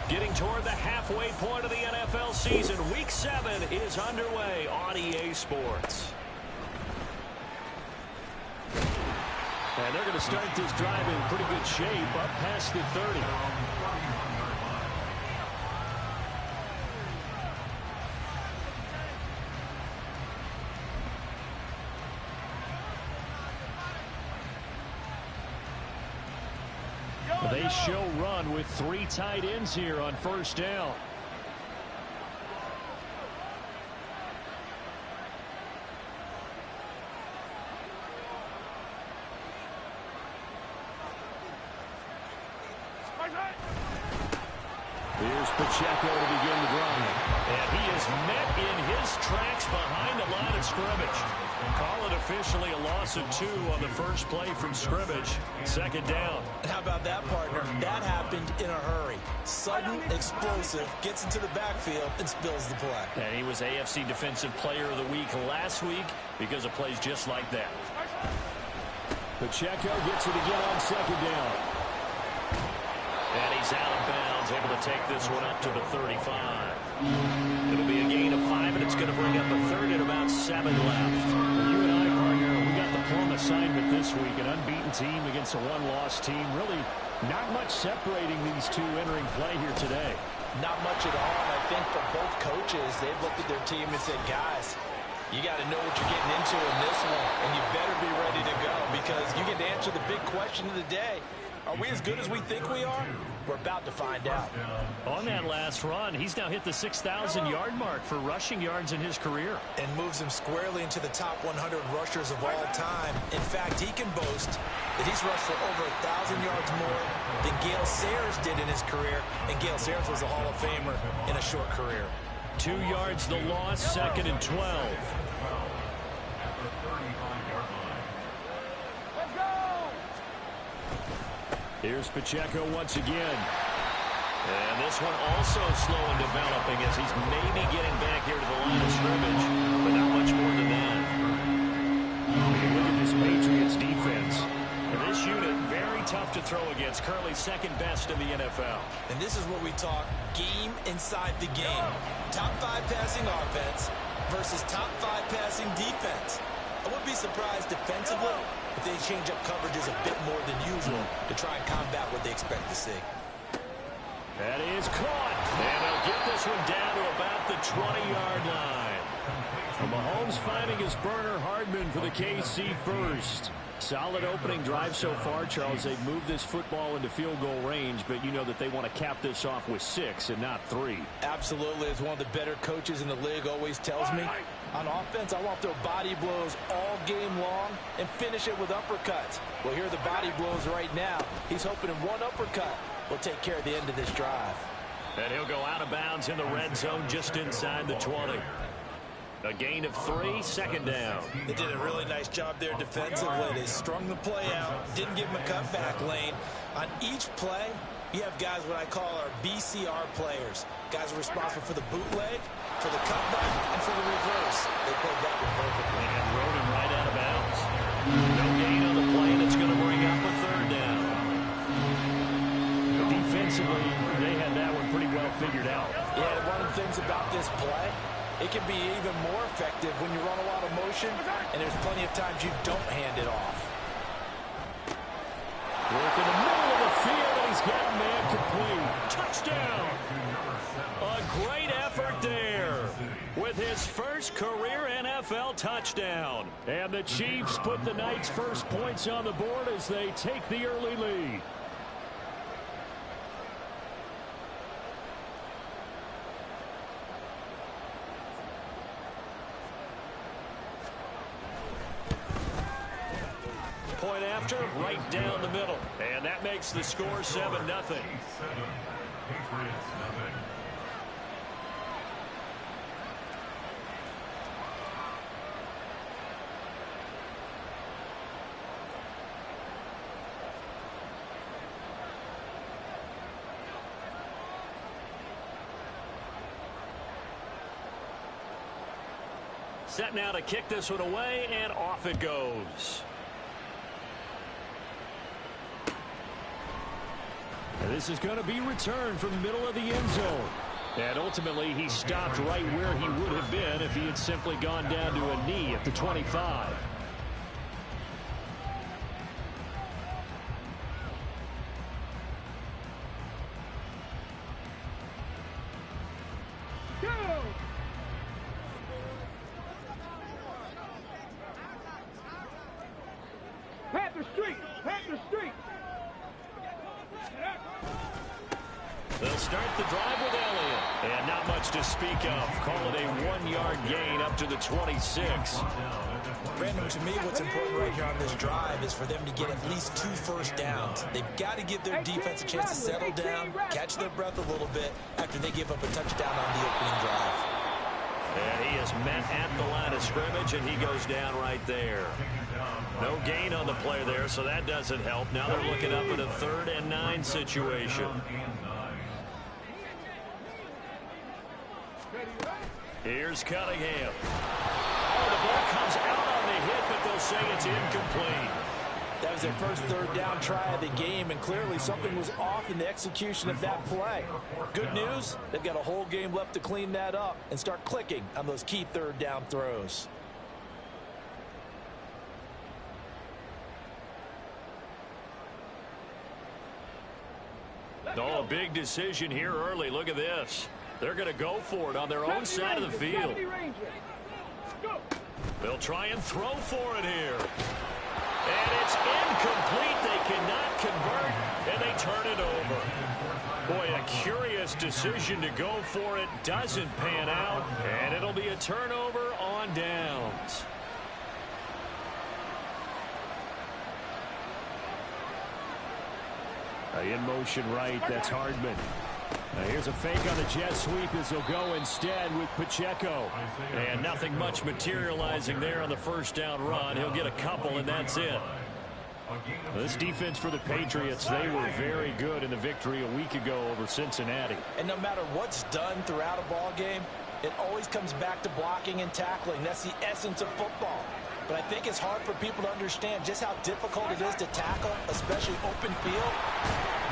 Getting toward the halfway point of the NFL season. Week 7 is underway on EA Sports. And they're going to start this drive in pretty good shape, up past the 30. They show run with 3 tight ends here on first down. Here's Pacheco to begin the drive. And he is met in his tracks behind the line of scrimmage. Call it officially a loss of 2 on the first play from scrimmage. Second down. How about that, partner? That happened in a hurry. Sudden, explosive, gets into the backfield and spills the play. And he was AFC Defensive Player of the Week last week because of plays just like that. Pacheco gets it again on second down. And he's out of bounds, able to take this one up to the 35. It'll be a gain of 5, and it's going to bring up a third and about 7 left. You and I, partner, we got the plum assignment this week. An unbeaten team against a one-loss team. Really not much separating these two entering play here today. Not much at all. I think for both coaches, they've looked at their team and said, guys, you got to know what you're getting into in this one, and you better be ready to go because you get to answer the big question of the day. Are we as good as we think we are? We're about to find out. On that last run, he's now hit the 6,000-yard mark for rushing yards in his career. And moves him squarely into the top 100 rushers of all time. In fact, he can boast that he's rushed for over 1,000 yards more than Gale Sayers did in his career. And Gale Sayers was a Hall of Famer in a short career. 2 yards the loss, second and 12. Here's Pacheco once again. And this one also slow in developing as he's maybe getting back here to the line of scrimmage, but not much more than that. Look at this Patriots defense. And this unit, very tough to throw against, currently second best in the NFL. And this is where we talk game inside the game. Top 5 passing offense versus top 5 passing defense. I wouldn't be surprised defensively if they change up coverages a bit more than usual to try and combat what they expect to see. That is caught. And they'll get this one down to about the 20-yard line. Mahomes finding his burner Hardman for the KC first. Solid opening drive so far, Charles. They've moved this football into field goal range, but you know that they want to cap this off with 6 and not 3. Absolutely. As one of the better coaches in the league always tells me, on offense, I want to throw body blows all game long and finish it with uppercuts. Well, here are the body blows right now. He's hoping in one uppercut will take care of the end of this drive. And he'll go out of bounds in the red zone just inside the 20. A gain of 3, second down. They did a really nice job there defensively. They strung the play out, didn't give him a cutback lane. On each play, you have guys what I call our BCR players. Guys are responsible for the bootleg, for the cutback, and for the reverse. They played that one perfectly. And rode him right out of bounds. No gain on the play, and it's going to bring up a third down. Defensively, they had that one pretty well figured out. Yeah, one of the things about this play, it can be even more effective when you run a lot of motion, and there's plenty of times you don't hand it off. Work in the middle of the field, and he's got a man complete. Touchdown! A great effort there with his first career NFL touchdown. And the Chiefs put the Knights' first points on the board as they take the early lead. Point after, right down the middle. And that makes the score 7-0. Set now to kick this one away, and off it goes. And this is going to be returned from the middle of the end zone. And ultimately, he stopped right where he would have been if he had simply gone down to a knee at the 25. They'll start the drive with Elliott. And not much to speak of. Call it a 1-yard gain up to the 26. Brandon, to me, what's important right here on this drive is for them to get at least 2 first downs. They've got to give their defense a chance to settle down, catch their breath a little bit after they give up a touchdown on the opening drive. And he is met at the line of scrimmage, and he goes down right there. No gain on the play there, so that doesn't help. Now they're looking up at a 3rd and 9 situation. Here's Cunningham. Oh, the ball comes out on the hit, but they'll say it's incomplete. That was their first 3rd down try of the game, and clearly something was off in the execution of that play. Good news, they've got a whole game left to clean that up and start clicking on those key 3rd down throws. Oh, a big decision here early. Look at this. They're going to go for it on their own side of the field. They'll try and throw for it here. And it's incomplete. They cannot convert, and they turn it over. Boy, a curious decision to go for it. Doesn't pan out, and it'll be a turnover on downs. In motion right, that's Hardman. Now here's a fake on the jet sweep as they'll go instead with Pacheco. And nothing much materializing there on the first down run. He'll get a couple, and that's it. This defense for the Patriots, they were very good in the victory a week ago over Cincinnati. And no matter what's done throughout a ball game, it always comes back to blocking and tackling. That's the essence of football. But I think it's hard for people to understand just how difficult it is to tackle, especially open field.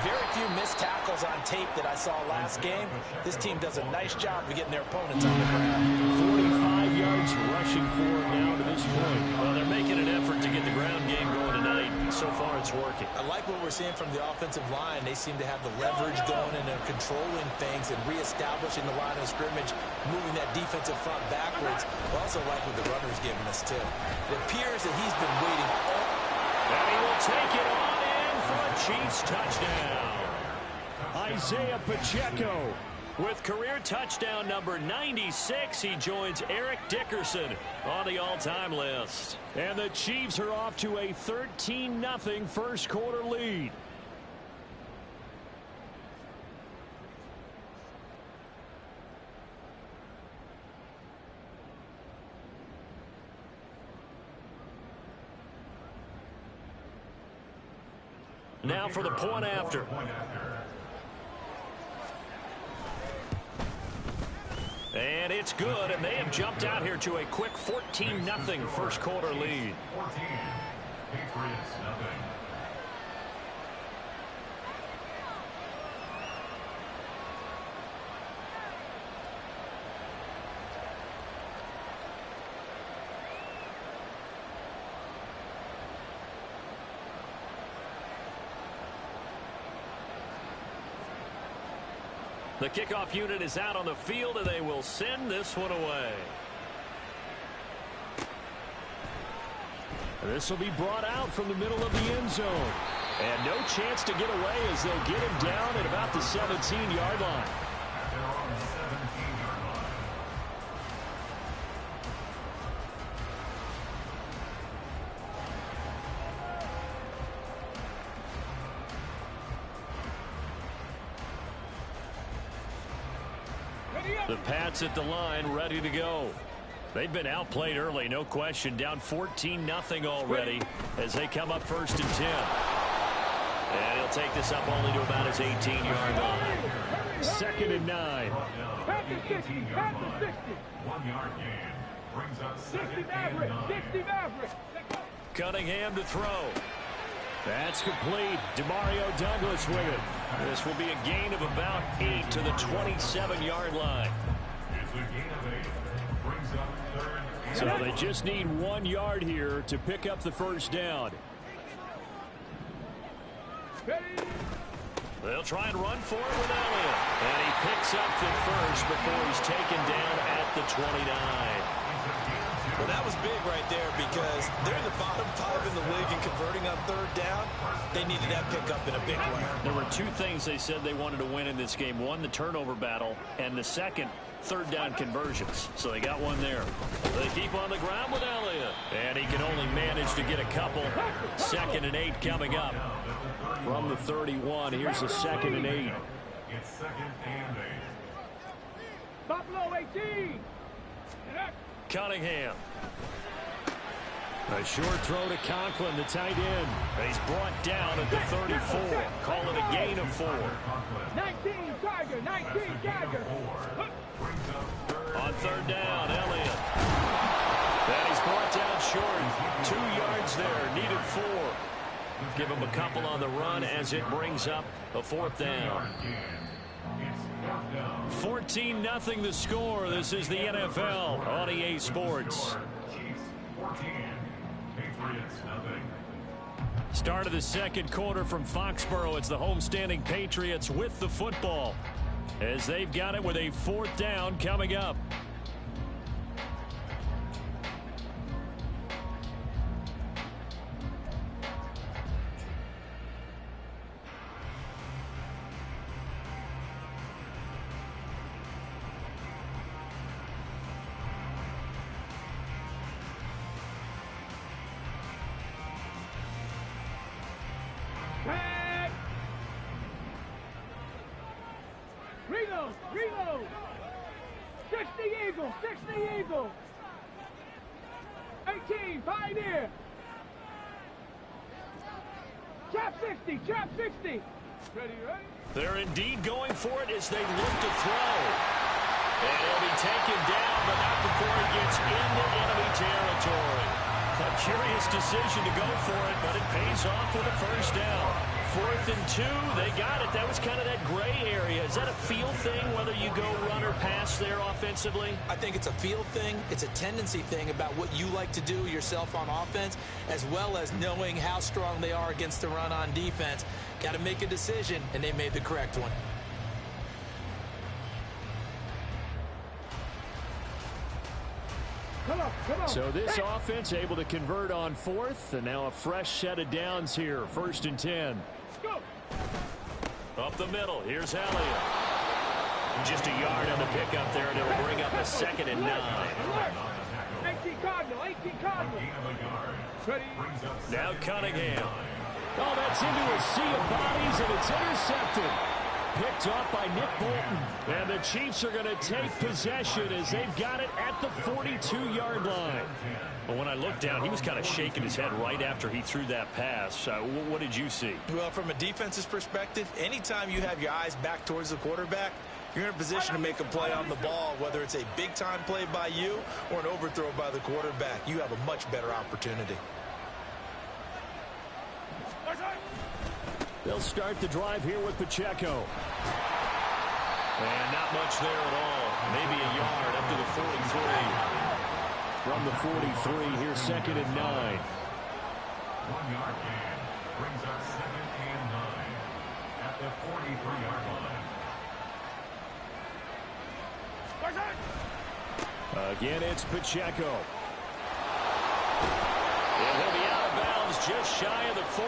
Very few missed tackles on tape that I saw last game. This team does a nice job of getting their opponents on the ground. 45 yards rushing forward now to this point. Well, they're making an effort to get the ground game going tonight. So far, it's working. I like what we're seeing from the offensive line. They seem to have the leverage going, and they're controlling things and reestablishing the line of scrimmage, moving that defensive front backwards. I also like what the runner's giving us, too. It appears that he's been waiting. And he will take it on in for a Chiefs touchdown. Isaiah Pacheco. With career touchdown number 96, he joins Eric Dickerson on the all-time list. And the Chiefs are off to a 13-0 first quarter lead. Now for the point after. And it's good, and they have jumped out here to a quick 14-0 first quarter lead. 14, Patriots nothing. The kickoff unit is out on the field, and they will send this one away. This will be brought out from the middle of the end zone. And no chance to get away as they'll get him down at about the 17-yard line. The Pats at the line, ready to go. They've been outplayed early, no question. Down 14-0 already as they come up 1st and 10. And he'll take this up only to about his 18-yard line. 2nd and 9. 1-yard gain brings up 2nd and 9. Cunningham to throw. That's complete. Demario Douglas with it. This will be a gain of about 8 to the 27-yard line. So they just need 1 yard here to pick up the first down. They'll try and run for it with Elliott. And he picks up the first before he's taken down at the 29. Well, that was big right there because they're the bottom 5 in the league in converting on third down. They needed that pickup in a big way. There were 2 things they said they wanted to win in this game. One, the turnover battle, and the second, third down conversions. So they got one there. They keep on the ground with Elliott. And he can only manage to get a couple. 2nd and 8 coming up. From the 31, here's a 2nd and 8. It's 2nd and 8. Buffalo 18. Cunningham. A short throw to Conklin, the tight end. He's brought down at the 34. Call it a gain of 4. 19 Tiger, 19 Tiger. On third down, Elliott. And he's brought down short. 2 yards there, needed 4. Give him a couple on the run as it brings up a 4th down. 14-0 the score. This is the NFL on EA Sports. Start of the second quarter from Foxborough. It's the homestanding Patriots with the football as they've got it with a 4th down coming up. Reload. 60 Eagle. 60 Eagle. 18 Pioneer. Chop 60. Chop 60. Ready? They're indeed going for it as they look to throw. And he'll be taken down, but not before he gets into enemy territory. A curious decision to go for it, but it pays off with a first down. 4th and 2, they got it. That was kind of that gray area. Is that a feel thing, whether you go run or pass there offensively? I think it's a feel thing. It's a tendency thing about what you like to do yourself on offense, as well as knowing how strong they are against the run on defense. Got to make a decision, and they made the correct one. Come on. So this offense able to convert on 4th, and now a fresh set of downs here. 1st and 10. Go. Up the middle, here's Elliott. Just a yard on the pickup there, and it'll bring up a 2nd and 9. 18 Cardinal. Ready? Now Cunningham. Oh, that's into a sea of bodies, and it's intercepted. Picked off by Nick Bolton. And the Chiefs are going to take possession as they've got it at the 42-yard line. But when I looked down, he was kind of shaking his head right after he threw that pass. What did you see? Well, from a defense's perspective, anytime you have your eyes back towards the quarterback, you're in a position to make a play on the ball, whether it's a big-time play by you or an overthrow by the quarterback. You have a much better opportunity. They'll start the drive here with Pacheco. And not much there at all. Maybe a yard up to the 43. From the 43, here's 2nd and 9. 1 yard gain brings up 2nd and 9 at the 43-yard line. Again, it's Pacheco. And he'll be out of bounds just shy of the 40.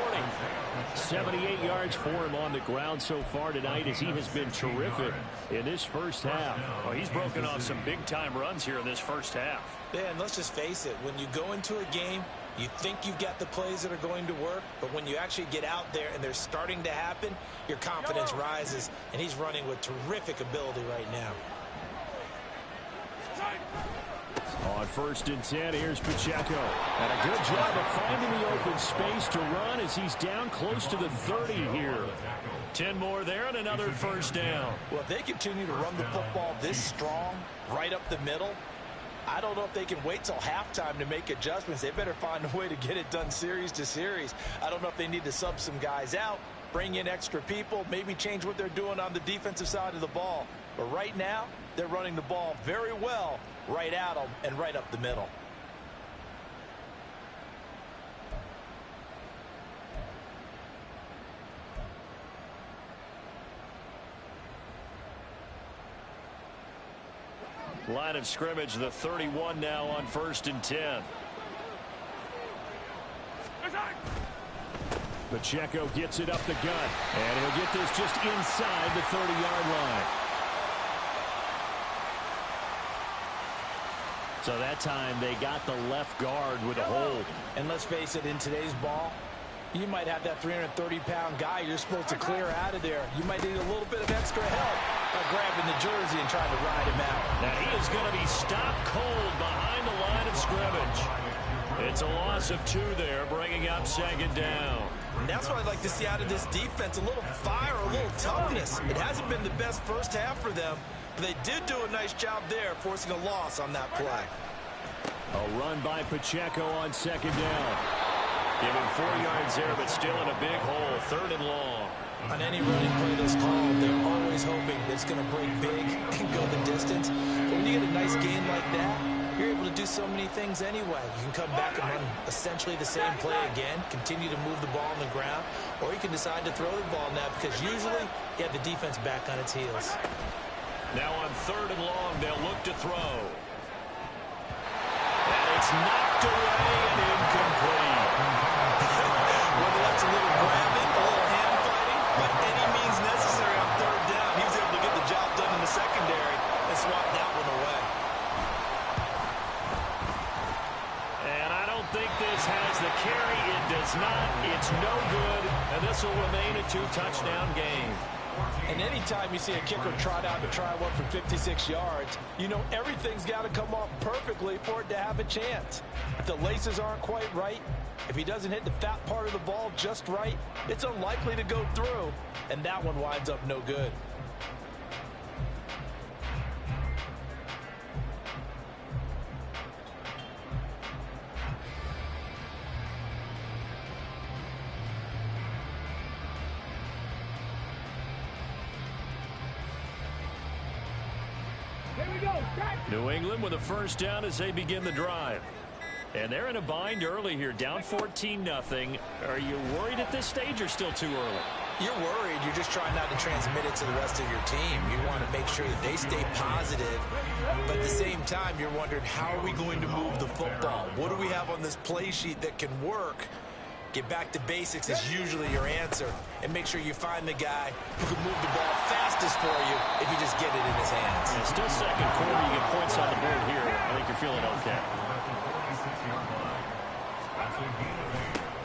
78 yards for him on the ground so far tonight as he has been terrific in this first half. Well, he's broken off some big-time runs here in this first half. Yeah, and let's just face it. When you go into a game, you think you've got the plays that are going to work, but when you actually get out there and they're starting to happen, your confidence rises, and he's running with terrific ability right now. On 1st and 10, here's Pacheco. And a good job of finding the open space to run as he's down close to the 30 here. 10 more there and another first down. Well, if they continue to run the football this strong, right up the middle, I don't know if they can wait till halftime to make adjustments. They better find a way to get it done series to series. I don't know if they need to sub some guys out, bring in extra people, maybe change what they're doing on the defensive side of the ball. But right now, they're running the ball very well right at them and right up the middle. Line of scrimmage, the 31 now on 1st and 10. Pacheco gets it up the gut, and he'll get this just inside the 30-yard line. So that time they got the left guard with a hold. And let's face it, in today's ball, you might have that 330-pound guy you're supposed to clear out of there. You might need a little bit of extra help by grabbing the jersey and trying to ride him out. Now he is going to be stopped cold behind the line of scrimmage. It's a loss of 2 there, bringing up 2nd down. And that's what I'd like to see out of this defense, a little fire, a little toughness. It hasn't been the best first half for them, but they did do a nice job there, forcing a loss on that play. A run by Pacheco on 2nd down. Give him 4 yards there, but still in a big hole, 3rd and long. On any running play that's called, they're always hoping that it's going to break big and go the distance. But when you get a nice game like that, you're able to do so many things anyway. You can come back and run essentially the same play again, continue to move the ball on the ground, or you can decide to throw the ball now because usually you have the defense back on its heels. Now on 3rd and long, they'll look to throw. And it's knocked away and incomplete. Whether that's a little grabbing, a little hand fighting, but any means necessary on 3rd down, he was able to get the job done in the secondary and swat that one away. And I don't think this has the carry. It does not. It's no good. And this will remain a 2-touchdown game. And anytime you see a kicker trot out and try one for 56 yards, you know everything's got to come off perfectly for it to have a chance. If the laces aren't quite right, if he doesn't hit the fat part of the ball just right, it's unlikely to go through, and that one winds up no good. New England with a 1st down as they begin the drive. And they're in a bind early here, down 14-0. Are you worried at this stage or still too early? You're worried. You're just trying not to transmit it to the rest of your team. You want to make sure that they stay positive. But at the same time, you're wondering, how are we going to move the football? What do we have on this play sheet that can work? Get back to basics is usually your answer. And make sure you find the guy who can move the ball fastest for you if you just get it in his hands. And still 2nd quarter. You get points on the board here. I think you're feeling okay.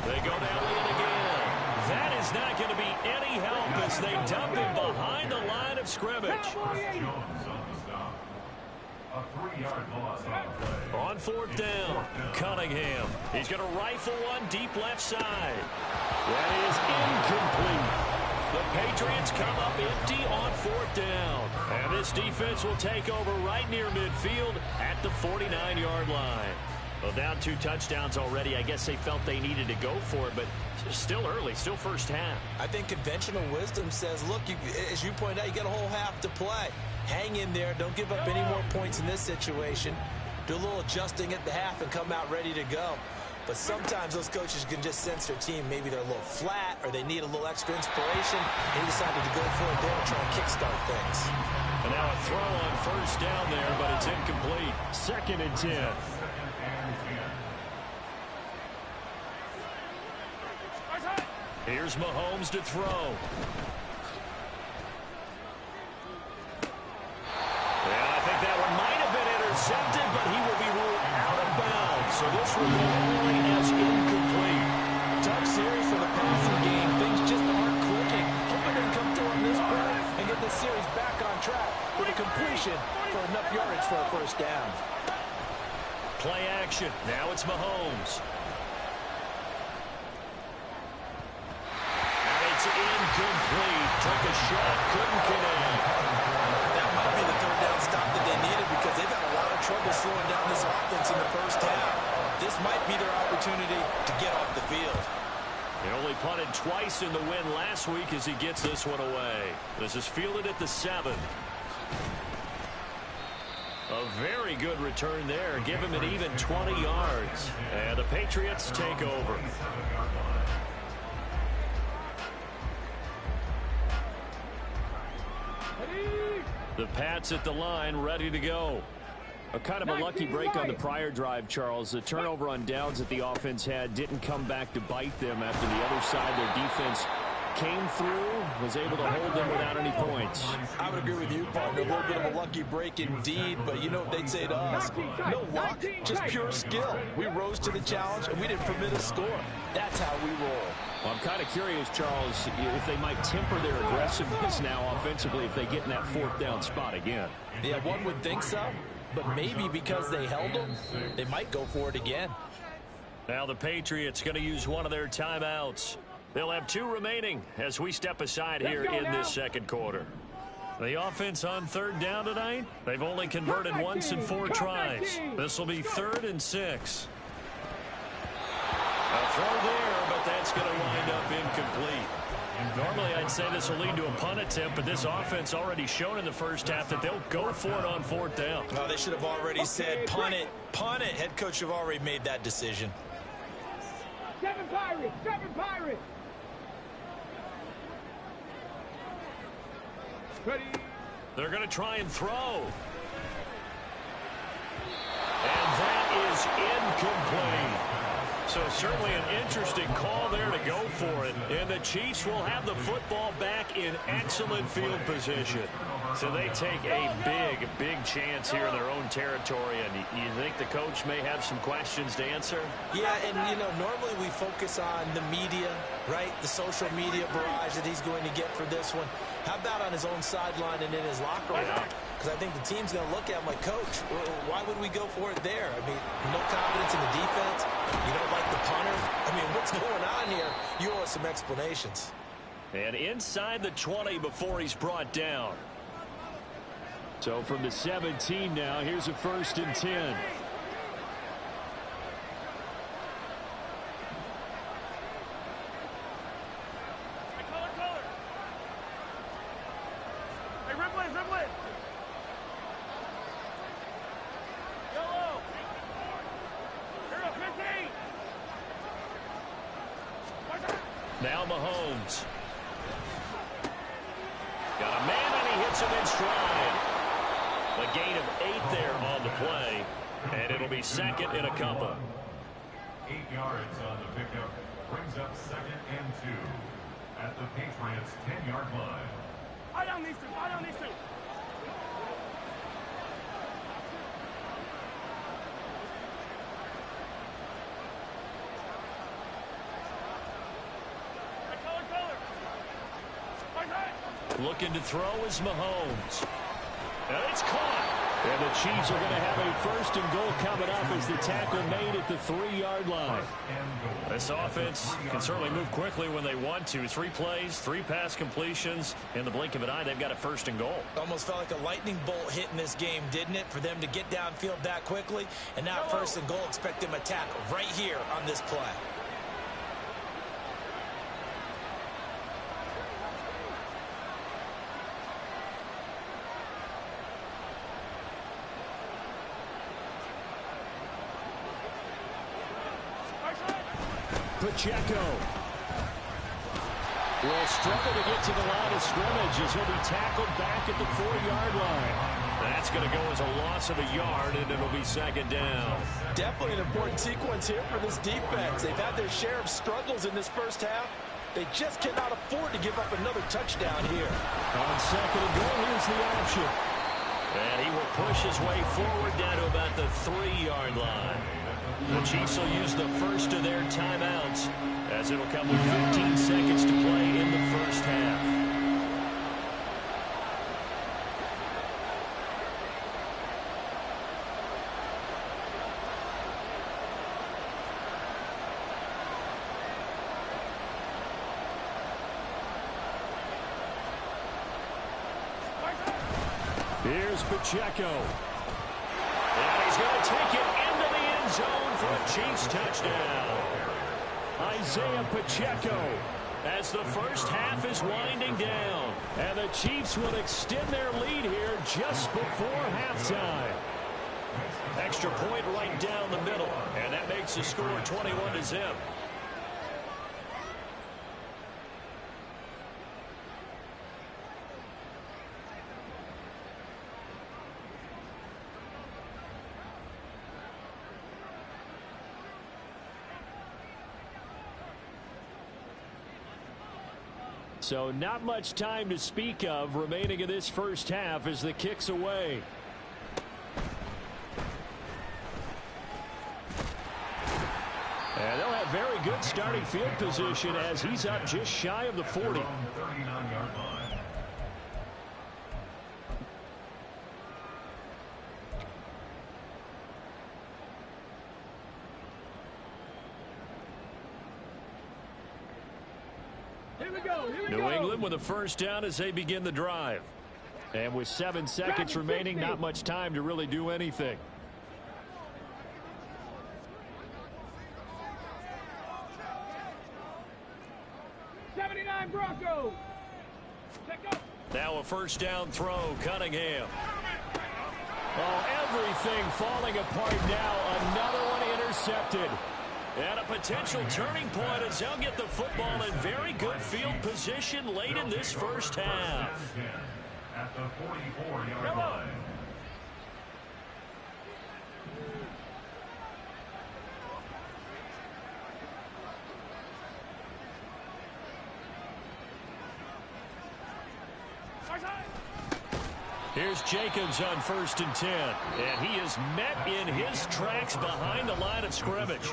They go down with it again. That is not going to be any help as they dump him behind the line of scrimmage. On 4th down, Cunningham. He's going to rifle one deep left side. That is incomplete. The Patriots come up empty on 4th down. And this defense will take over right near midfield at the 49-yard line. Well, down 2 touchdowns already. I guess they felt they needed to go for it, but still early, still first half. I think conventional wisdom says, look, as you point out, you got a whole half to play. Hang in there. Don't give up any more points in this situation. Do a little adjusting at the half and come out ready to go. But sometimes those coaches can just sense their team. Maybe they're a little flat or they need a little extra inspiration. And he decided to go for it there and try and kickstart things. And now a throw on 1st down there, but it's incomplete. 2nd and 10. Here's Mahomes to throw. Yeah, I think that one might have been intercepted, but he will be ruled out of bounds. So this will be ruling as incomplete. Tough series for the passing game. Things just aren't clicking. Hoping they can come through on this play and get this series back on track with a completion for enough yardage for a 1st down. Play action. Now it's Mahomes. Incomplete. Took a shot, couldn't connect. That might be the 3rd down stop that they needed because they've had a lot of trouble slowing down this offense in the first half. This might be their opportunity to get off the field. He only punted twice in the win last week as he gets this one away. This is fielded at the 7. A very good return there. Give him an even 20 yards. And the Patriots take over. The Pats at the line, ready to go. A kind of a lucky break on the prior drive, Charles. The turnover on downs that the offense had didn't come back to bite them after the other side. Their defense came through, was able to hold them without any points. I would agree with you, partner. A little bit of a lucky break indeed, but you know what they'd say to us? No luck, just pure skill. We rose to the challenge, and we didn't permit a score. That's how we roll. Well, I'm kind of curious, Charles, if they might temper their aggressiveness now offensively if they get in that 4th down spot again. Yeah, one would think so, but maybe because they held them, they might go for it again. Now the Patriots going to use one of their timeouts. They'll have 2 remaining as we step aside here in this second quarter. The offense on 3rd down tonight, they've only converted once in 4 tries. This will be 3rd and 6. A throw there, but that's going to wind up incomplete. Normally, I'd say this will lead to a punt attempt, but this offense already shown in the first half that they'll go for it on 4th down. Well, they should have already said punt it. Punt it. Head coach have already made that decision. 7 Pirates! 7 Pirates! Ready? They're going to try and throw. And that is incomplete. So certainly an interesting call there to go for it. And the Chiefs will have the football back in excellent field position. So they take a big chance here in their own territory. And you think the coach may have some questions to answer? Yeah, and, you know, normally we focus on the media, right? The social media barrage that he's going to get for this one. How about on his own sideline and in his locker room? Because I think the team's going to look at him like, Coach, why would we go for it there? I mean, no confidence in the defense. You don't like the punter. I mean, what's going on here? You owe us some explanations. And inside the 20 before he's brought down. So from the 17 now, here's a 1st and 10. Now Mahomes. Got a man and he hits him in stride. A gain of 8 there on the play. And it'll be 2nd and a couple. 8 yards on the pickup. Brings up 2nd and 2. At the Patriots' 10-yard line. I don't need to. I don't need to. Looking to throw is Mahomes. And it's caught. And the Chiefs are going to have a 1st and goal coming up as the tackle made at the 3-yard line. This offense can certainly move quickly when they want to. 3 plays, 3 pass completions. In the blink of an eye, they've got a 1st and goal. Almost felt like a lightning bolt hit in this game, didn't it? For them to get downfield that quickly. And now 1st and goal, expect them to tackle right here on this play. Pacheco will struggle to get to the line of scrimmage as he'll be tackled back at the 4-yard line. That's going to go as a loss of a yard, and it'll be 2nd down. Definitely an important sequence here for this defense. They've had their share of struggles in this first half. They just cannot afford to give up another touchdown here. On 2nd and goal, here's the option. And he will push his way forward down to about the 3-yard line. The Chiefs will use the first of their timeouts as it'll come with 15 seconds to play in the first half. Here's Pacheco. And he's going to take it into the end zone for a Chiefs touchdown. Isaiah Pacheco, as the first half is winding down. And the Chiefs will extend their lead here just before halftime. Extra point right down the middle. And that makes the score 21-0. So not much time to speak of remaining in this first half as the kick's away. And they'll have very good starting field position as he's up just shy of the 40. New England with a first down as they begin the drive. And with 7 seconds remaining, not much time to really do anything. Broncos. Now a first down throw, Cunningham. Oh, everything falling apart now. Another one intercepted. And a potential turning point as they'll get the football in very good field position late in this first half. At the 44-yard line. Here's Jacobs on 1st and 10. And he is met in his tracks behind the line of scrimmage.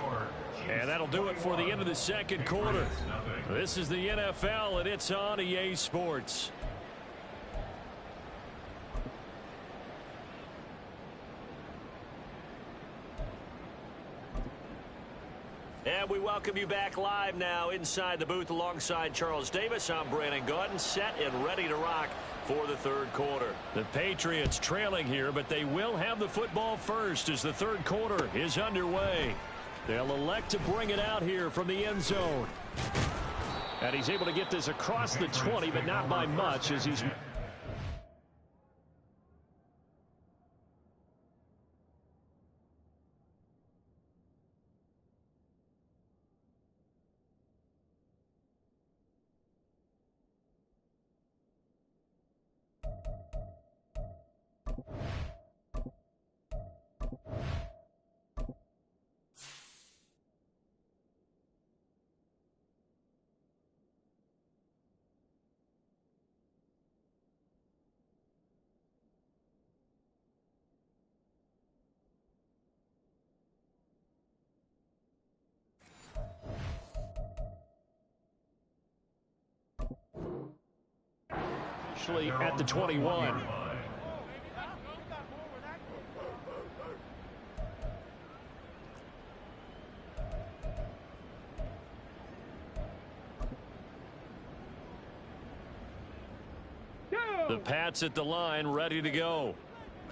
And that'll do it for the end of the second quarter. This is the NFL, and it's on EA Sports. And we welcome you back live now inside the booth alongside Charles Davis. I'm Brandon Gaudin, set and ready to rock for the third quarter. The Patriots trailing here, but they will have the football first as the third quarter is underway. They'll elect to bring it out here from the end zone. And he's able to get this across the 20, but not by much as he's... at the 21. The Pats at the line, ready to go.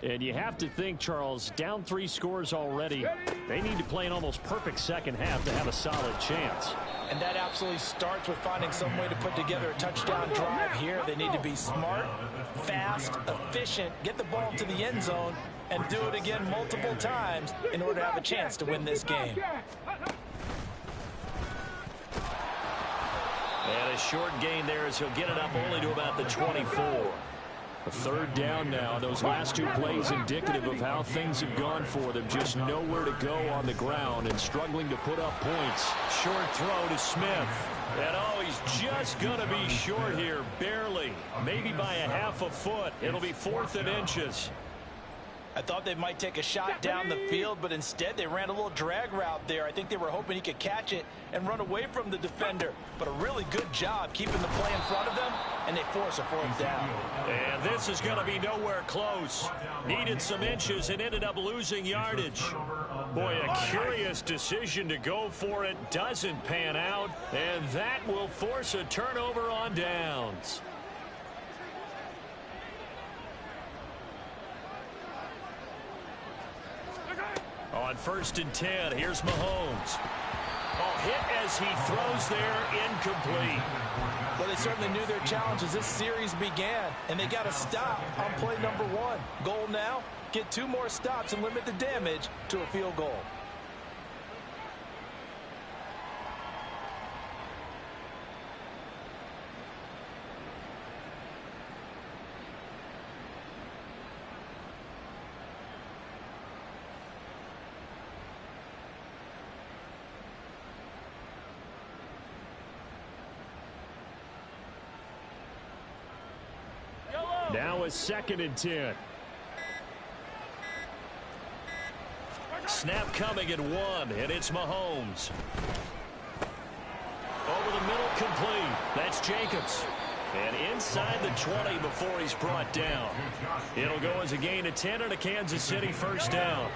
And you have to think, Charles, down 3 scores already. They need to play an almost perfect second half to have a solid chance. And that absolutely starts with finding some way to put together a touchdown drive here. They need to be smart, fast, efficient, get the ball to the end zone, and do it again multiple times in order to have a chance to win this game. And a short gain there as he'll get it up only to about the 24. A third down now. Those last 2 plays indicative of how things have gone for them. Just nowhere to go on the ground and struggling to put up points. Short throw to Smith. And oh, he's just going to be short here. Barely. Maybe by a half a foot. It'll be 4th and inches. I thought they might take a shot down the field, but instead they ran a little drag route there. I think they were hoping he could catch it and run away from the defender. But a really good job keeping the play in front of them, and they force a 4th down. And this is going to be nowhere close. Needed some inches and ended up losing yardage. Boy, a curious decision to go for it. Doesn't pan out, and that will force a turnover on downs. On 1st and 10, here's Mahomes. Oh, hit as he throws there, incomplete. Well, they certainly knew their challenge as this series began, and they got to stop on play number 1. Goal now, get 2 more stops and limit the damage to a field goal. Now a 2nd and 10. Snap coming at 1, and it's Mahomes. Over the middle, complete. That's Jacobs. And inside the 20 before he's brought down. It'll go as a gain of 10 and a Kansas City 1st down.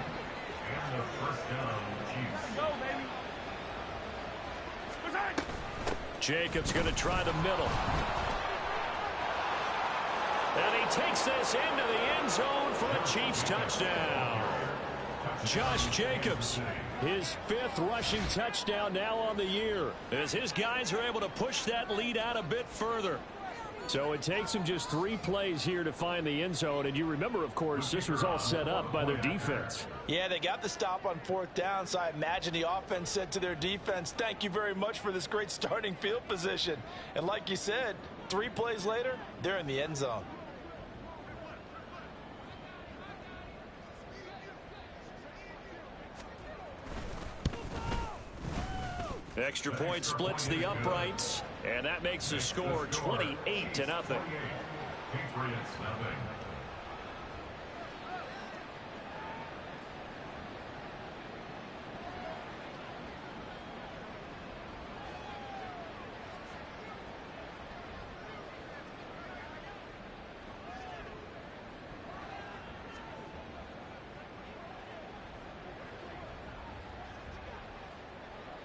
And the 1st down, Chiefs. Go, baby. Jacobs going to try the middle. And he takes this into the end zone for a Chiefs touchdown. Josh Jacobs, his 5th rushing touchdown now on the year, as his guys are able to push that lead out a bit further. So it takes him just 3 plays here to find the end zone. And you remember, of course, this was all set up by their defense. Yeah, they got the stop on 4th down, so I imagine the offense said to their defense, thank you very much for this great starting field position. And like you said, 3 plays later, they're in the end zone. Extra point splits the uprights, and that makes the score 28-0. Patriots nothing.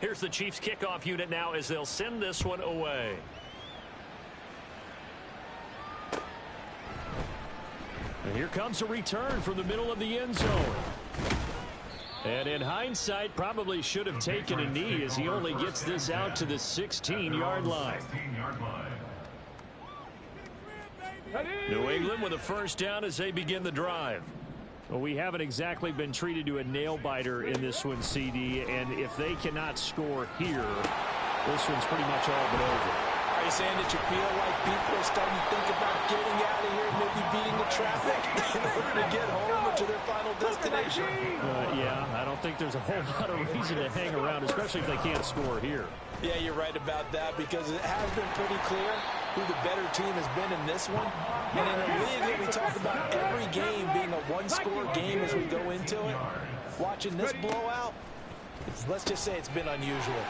Here's the Chiefs kickoff unit now as they'll send this one away. And here comes a return from the middle of the end zone. And in hindsight, probably should have taken a knee as he only gets this out to the 16-yard line. New England with a 1st down as they begin the drive. Well, we haven't exactly been treated to a nail-biter in this one, CD, and if they cannot score here, this one's pretty much all but over. Are you saying that you feel like people are starting to think about getting out of here, maybe beating the traffic in order to get home or to their final destination? Yeah, I don't think there's a whole lot of reason to hang around, especially if they can't score here. Yeah, you're right about that because it has been pretty clear who the better team has been in this one. And in a league that we talk about every game being a 1-score game as we go into it, watching this blowout, let's just say it's been unusual.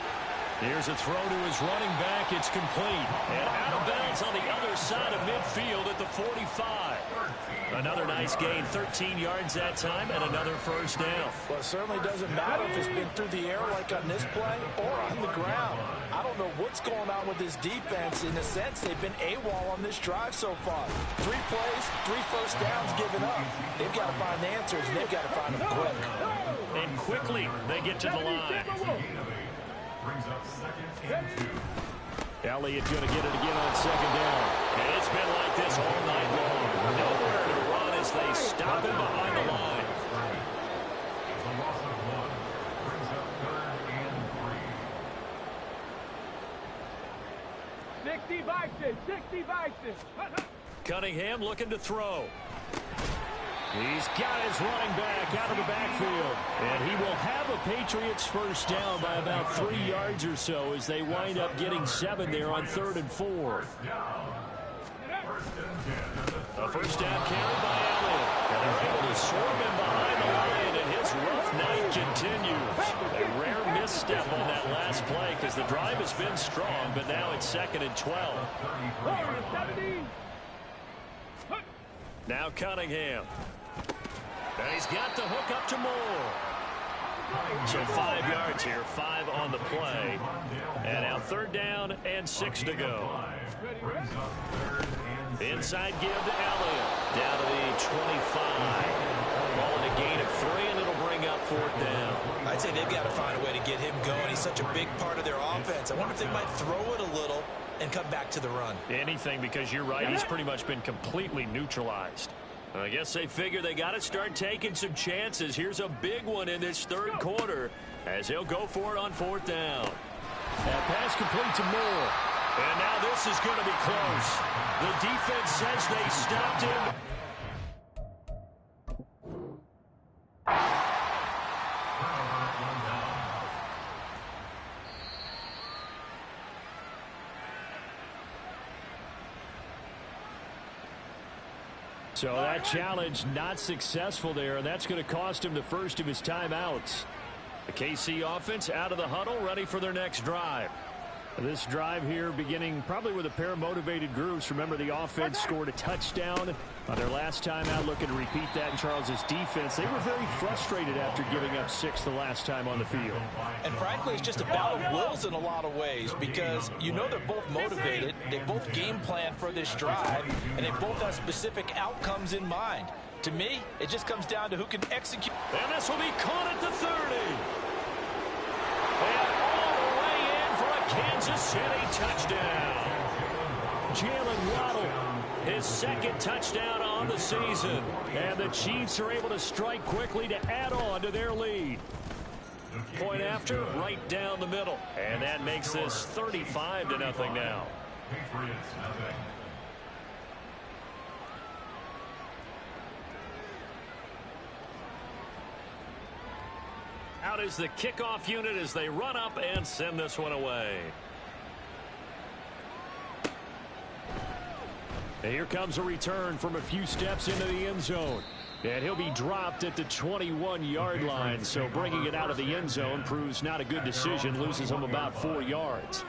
Here's a throw to his running back. It's complete. And out of bounds on the other side of midfield at the 45. Another nice gain, 13 yards that time, and another 1st down. Well, it certainly doesn't matter if it's been through the air like on this play or on the ground. I don't know what's going on with this defense. In a sense, they've been AWOL on this drive so far. 3 plays, 3 1st downs given up. They've got to find answers, and they've got to find them quick. And quickly, they get to the line. Brings up 2nd and 2. Elliott's going to get it again on 2nd down. And it's been like this all night long. Nowhere to run as they stop him behind the line. It's a loss of 1. Brings up 3rd and 3. 60 Vikings, 60 Vikings. Cunningham looking to throw. He's got his running back out of the backfield. And he will have a Patriots 1st down by about 3 yards or so as they wind up getting 7 there on 3rd and 4. A 1st down carry by Elliott. And they're able to swarm him behind the line, and his rough night continues. A rare misstep on that last play because the drive has been strong, but now it's 2nd and 12. Now Cunningham. And he's got the hook up to Moore. So 5 yards here, 5 on the play. And now 3rd down and 6 to go. Inside give to Elliott. Down to the 25. Ball in a gain of 3, and it'll bring up 4th down. I'd say they've got to find a way to get him going. He's such a big part of their offense. I wonder if they might throw it a little and come back to the run. Anything, because you're right. He's pretty much been completely neutralized. I guess they figure they got to start taking some chances. Here's a big one in this 3rd quarter as he'll go for it on 4th down. That pass complete to Moore. And now this is going to be close. The defense says they stopped him. So that challenge not successful there, and that's going to cost him the first of his timeouts. The KC offense out of the huddle, ready for their next drive. This drive here beginning probably with a pair of motivated groups. Remember, the offense scored a touchdown on their last time out. Looking to repeat that in Charles's defense. They were very frustrated after giving up 6 the last time on the field. And frankly, it's just a battle of wills in a lot of ways because you know they're both motivated. They both game plan for this drive, and they both have specific outcomes in mind. To me, it just comes down to who can execute. And this will be caught at the 30. And all the way in for a Kansas City touchdown. Jalen Waddle, his 2nd touchdown on the season. And the Chiefs are able to strike quickly to add on to their lead. Point after, right down the middle. And that makes this 35-0 now. Patriots nothing. Out is the kickoff unit as they run up and send this one away. And here comes a return from a few steps into the end zone. And he'll be dropped at the 21-yard line. So bringing it out of the end zone proves not a good decision. Loses him about 4 yards.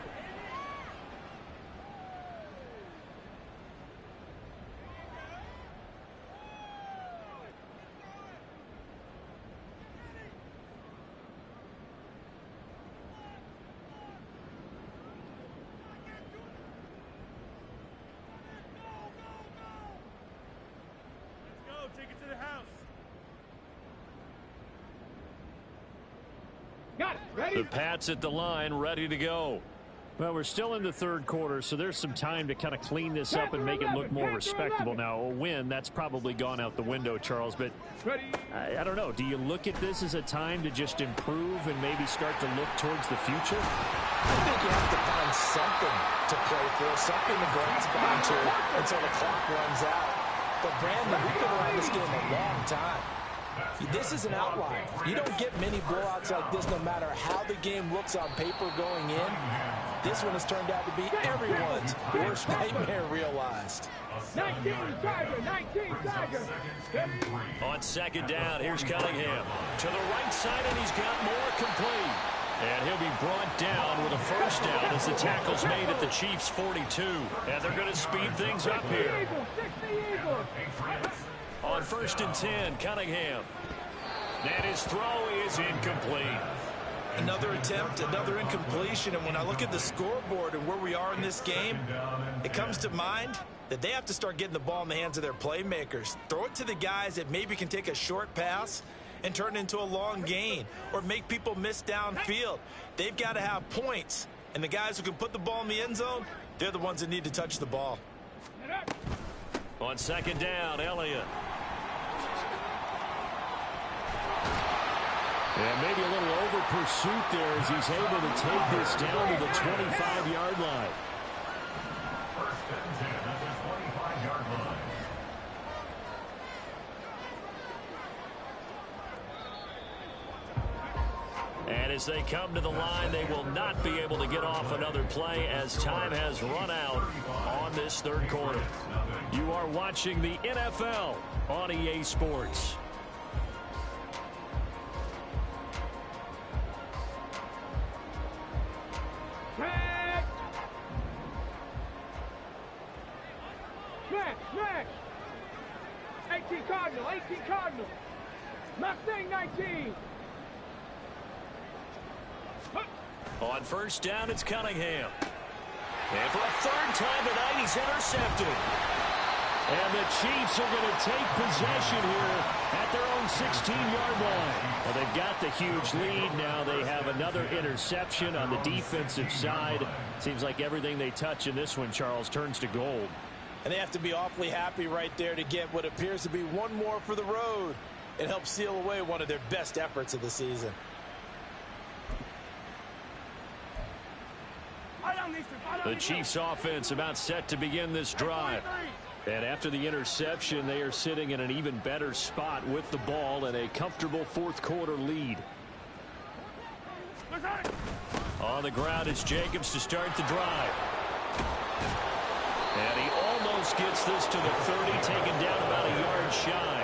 Take it to the house. Got it. Ready? The Pats at the line, ready to go. Well, we're still in the 3rd quarter, so there's some time to kind of clean this up and make it look more respectable. Now, a win, that's probably gone out the window, Charles, but I don't know. Do you look at this as a time to just improve and maybe start to look towards the future? I think you have to find something to play for, something to grasp onto until the clock runs out. But, Brandon, we've been around this game a long time. This is an outlier. You don't get many blowouts like this no matter how the game looks on paper going in. This one has turned out to be everyone's worst nightmare realized. 19 Tiger, 19 Tiger. On 2nd down, here's Cunningham. To the right side, and he's got more complete. And he'll be brought down with a 1st down as the tackle's made at the Chiefs' 42. And they're going to speed things up here. On 1st and 10, Cunningham. And his throw is incomplete. Another attempt, another incompletion. And when I look at the scoreboard and where we are in this game, it comes to mind that they have to start getting the ball in the hands of their playmakers. Throw it to the guys that maybe can take a short pass and turn it into a long gain or make people miss downfield. They've got to have points. And the guys who can put the ball in the end zone, they're the ones that need to touch the ball. On 2nd down, Elliott. And maybe a little over pursuit there as he's able to take this down to the 25-yard line. 1st and 10 at the 25-yard line. And as they come to the line, they will not be able to get off another play as time has run out on this 3rd quarter. You are watching the NFL on EA Sports. Smash! 18 Cardinal, 18 Cardinal. Mustang 19. On 1st down, it's Cunningham. And for a 3rd time tonight, he's intercepted. And the Chiefs are going to take possession here at their own 16-yard line. Well, they've got the huge lead. Now they have another interception on the defensive side. Seems like everything they touch in this one, Charles, turns to gold. And they have to be awfully happy right there to get what appears to be one more for the road. It helps seal away one of their best efforts of the season. The Chiefs offense about set to begin this drive. And after the interception, they are sitting in an even better spot with the ball and a comfortable fourth quarter lead. On the ground is Jacobs to start the drive. And he almost gets this to the 30, taken down about a yard shy.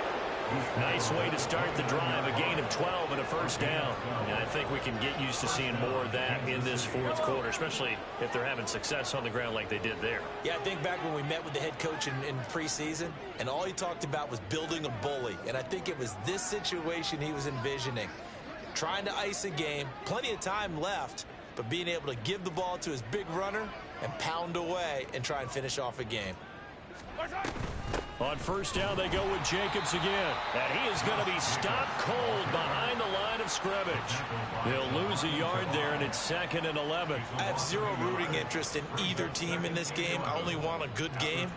Nice way to start the drive, a gain of 12 and a first down. And I think we can get used to seeing more of that in this fourth quarter, especially if they're having success on the ground like they did there. Yeah, I think back when we met with the head coach in preseason, and all he talked about was building a bully. And I think it was this situation he was envisioning. Trying to ice a game, plenty of time left, but being able to give the ball to his big runner and pound away and try and finish off a game. On first down, they go with Jacobs again. And he is going to be stopped cold behind the line of scrimmage. They'll lose a yard there, and it's 2nd and 11. I have zero rooting interest in either team in this game. I only want a good game.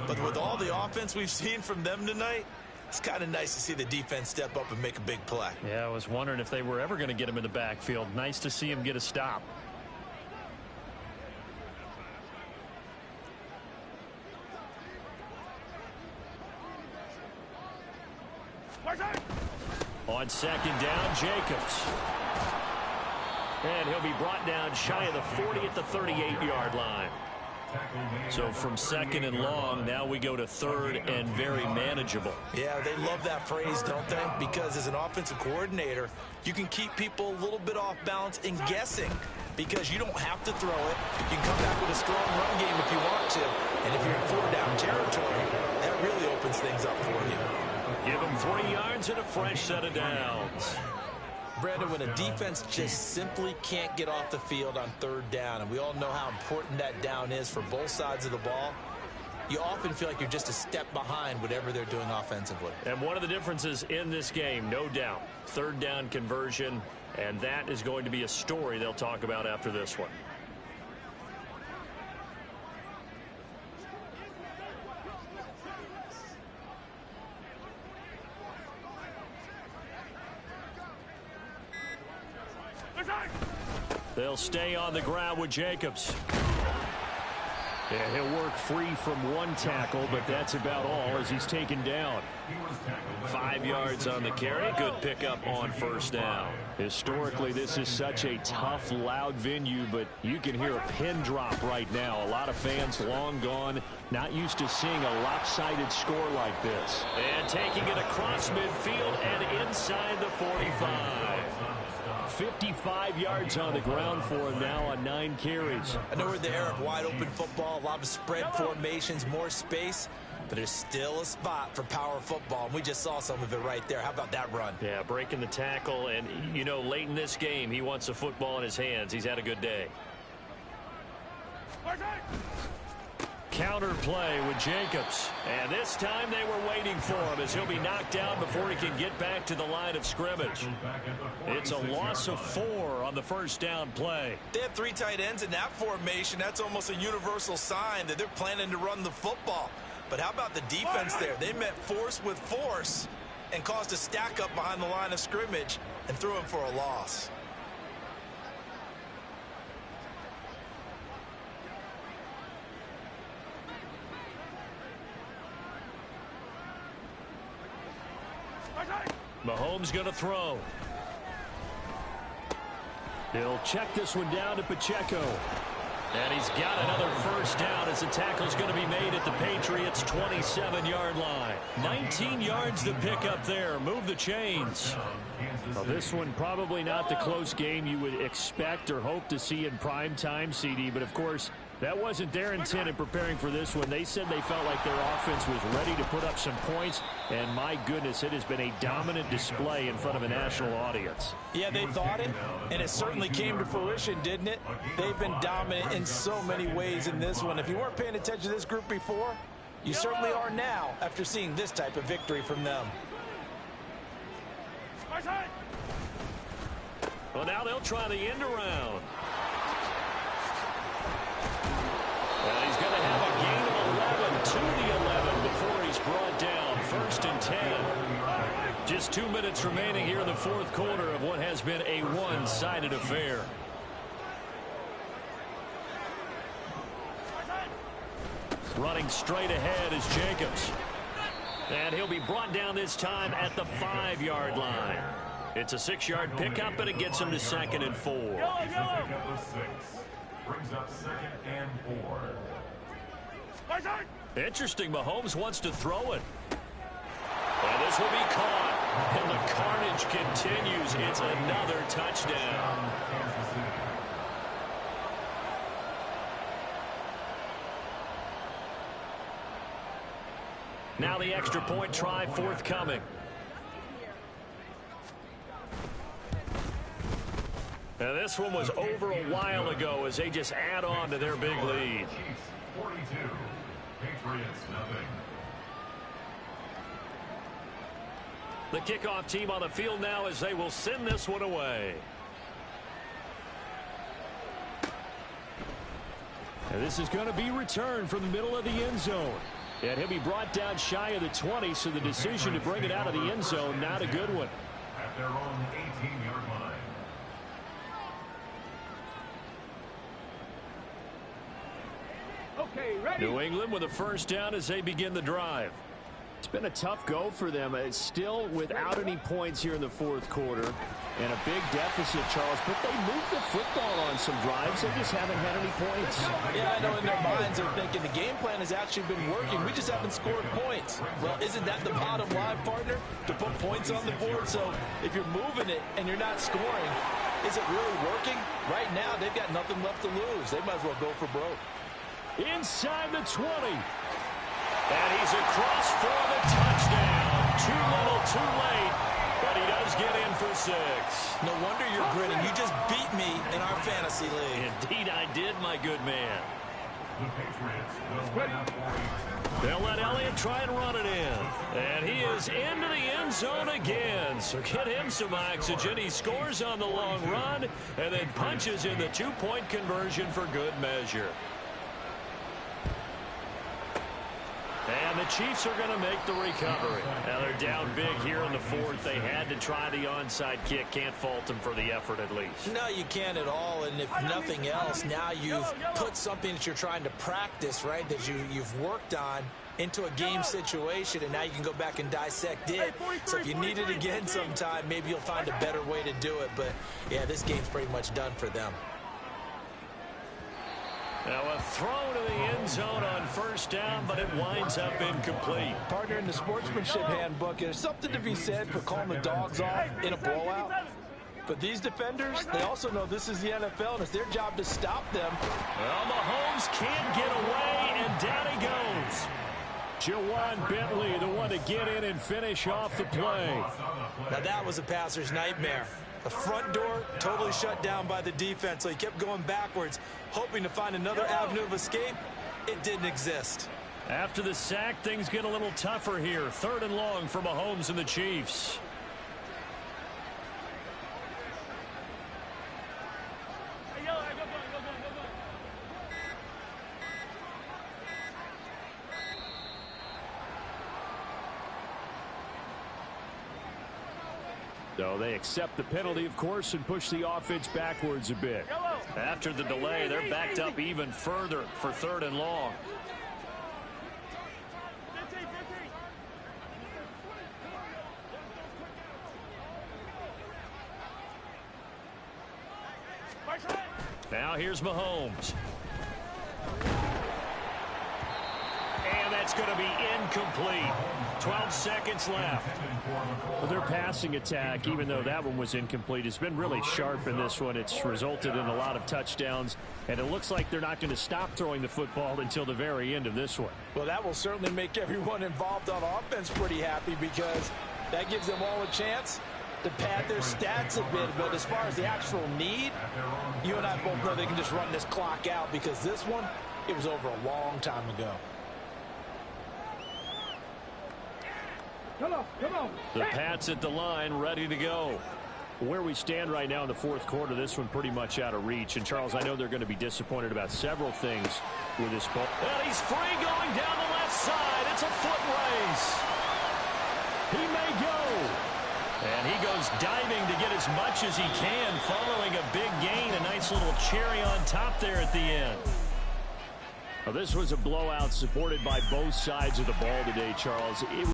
But with all the offense we've seen from them tonight, it's kind of nice to see the defense step up and make a big play. Yeah, I was wondering if they were ever going to get him in the backfield. Nice to see him get a stop. On second down, Jacobs. And he'll be brought down shy of the 40 at the 38-yard line. So from second and long, now we go to third and very manageable. Yeah, they love that phrase, don't they? Because as an offensive coordinator, you can keep people a little bit off balance and guessing because you don't have to throw it. You can come back with a strong run game if you want to. And if you're in 4-down territory, that really opens things up for you. Give them 3 yards and a fresh set of downs. Brandon, when a defense just simply can't get off the field on 3rd down, and we all know how important that down is for both sides of the ball, you often feel like you're just a step behind whatever they're doing offensively. And one of the differences in this game, no doubt, 3rd down conversion, and that is going to be a story they'll talk about after this one. They'll stay on the ground with Jacobs. Yeah, he'll work free from one tackle, but that's about all as he's taken down. 5 yards on the carry. Good pickup on first down. Historically, this is such a tough, loud venue, but you can hear a pin drop right now. A lot of fans long gone, not used to seeing a lopsided score like this. And taking it across midfield and inside the 45. 55 yards on the ground for him now on 9 carries. I know we're in the era of wide open football, a lot of spread formations, more space, but there's still a spot for power football, and we just saw some of it right there. How about that run? Yeah, breaking the tackle, and, you know, late in this game, he wants the football in his hands. He's had a good day. Counter play with Jacobs. And this time they were waiting for him as he'll be knocked down before he can get back to the line of scrimmage. It's a loss of 4 on the first down play. They have 3 tight ends in that formation. That's almost a universal sign that they're planning to run the football. But how about the defense there? They met force with force and caused a stack up behind the line of scrimmage and threw him for a loss. Mahomes going to throw. He'll check this one down to Pacheco. And he's got another first down as the tackle's going to be made at the Patriots' 27-yard line. 19 yards to pick up there. Move the chains. Well, this one probably not the close game you would expect or hope to see in prime time, CD. But, of course, that wasn't their intent in preparing for this one. They said they felt like their offense was ready to put up some points. And, my goodness, it has been a dominant display in front of a national audience. Yeah, they thought it, and it certainly came to fruition, didn't it? They've been dominant in so many ways in this one. If you weren't paying attention to this group before, You certainly are now after seeing this type of victory from them. Well, now they'll try the end around. Well, he's going to have a gain of 11 to the 11 before he's brought down. 1st and 10. Just 2 minutes remaining here in the fourth quarter of what has been a one-sided affair. Running straight ahead is Jacobs. And he'll be brought down this time at the 5-yard line. It's a 6-yard pickup, but it gets him to 2nd and 4. Pickup of 6. Brings up 2nd and 4. Interesting, Mahomes wants to throw it. And this will be caught. And the carnage continues. It's another touchdown. Kansas City. Now the extra point try forthcoming. Now this one was over a while ago as they just add on to their big lead. Chiefs 42. Patriots nothing. The kickoff team on the field now as they will send this one away. And this is going to be returned from the middle of the end zone. And he'll be brought down shy of the 20, so the decision to bring it out of the end zone, not a good one. At their own 18-yard line. Okay, ready? New England with a first down as they begin the drive. It's been a tough go for them. It's still without any points here in the fourth quarter. And a big deficit, Charles. But they moved the football on some drives. They just haven't had any points. Yeah, I know in their minds they're thinking the game plan has actually been working. We just haven't scored points. Well, isn't that the bottom line, partner? To put points on the board. So if you're moving it and you're not scoring, is it really working? Right now, they've got nothing left to lose. They might as well go for broke. Inside the 20. And he's across for the touchdown. Too little, too late. But he does get in for 6. No wonder you're grinning. You just beat me in our fantasy league. Indeed I did, my good man. The Patriots will run out for 8. They'll let Elliott try and run it in. And he is into the end zone again. So get him some oxygen. He scores on the long run and then punches in the 2-point conversion for good measure. And the Chiefs are going to make the recovery. Now they're down big here in the fourth. They had to try the onside kick. Can't fault them for the effort at least. No, you can't at all. And if nothing else, now you've put something that you're trying to practice, right, that you've worked on into a game situation, and now you can go back and dissect it. So if you need it again sometime, maybe you'll find a better way to do it. But, yeah, this game's pretty much done for them. Now a throw to the end zone on first down, but it winds up incomplete. Partner, in the sportsmanship handbook, there's something to be said for calling the dogs off in a blowout. But these defenders, they also know this is the NFL, and it's their job to stop them. Well, Mahomes can't get away, and down he goes. Jawan Bentley, the one to get in and finish off the play. Now that was a passer's nightmare. The front door totally shut down by the defense, so he kept going backwards, hoping to find another avenue of escape. It didn't exist. After the sack, things get a little tougher here. 3rd and long for Mahomes and the Chiefs. So they accept the penalty, of course, and push the offense backwards a bit. After the delay, they're backed up even further for 3rd and long. Now here's Mahomes. And that's going to be incomplete. 12 seconds left. Well, their passing attack, even though that one was incomplete, has been really sharp in this one. It's resulted in a lot of touchdowns, and it looks like they're not going to stop throwing the football until the very end of this one. Well, that will certainly make everyone involved on offense pretty happy, because that gives them all a chance to pad their stats a bit. But as far as the actual need, you and I both know they can just run this clock out, because this one, it was over a long time ago. Come on, come on. The Pats at the line, ready to go. Where we stand right now in the fourth quarter, this one pretty much out of reach. And, Charles, I know they're going to be disappointed about several things with this ball. And he's free going down the left side. It's a foot race. He may go. And he goes diving to get as much as he can following a big gain. A nice little cherry on top there at the end. Well, this was a blowout supported by both sides of the ball today, Charles.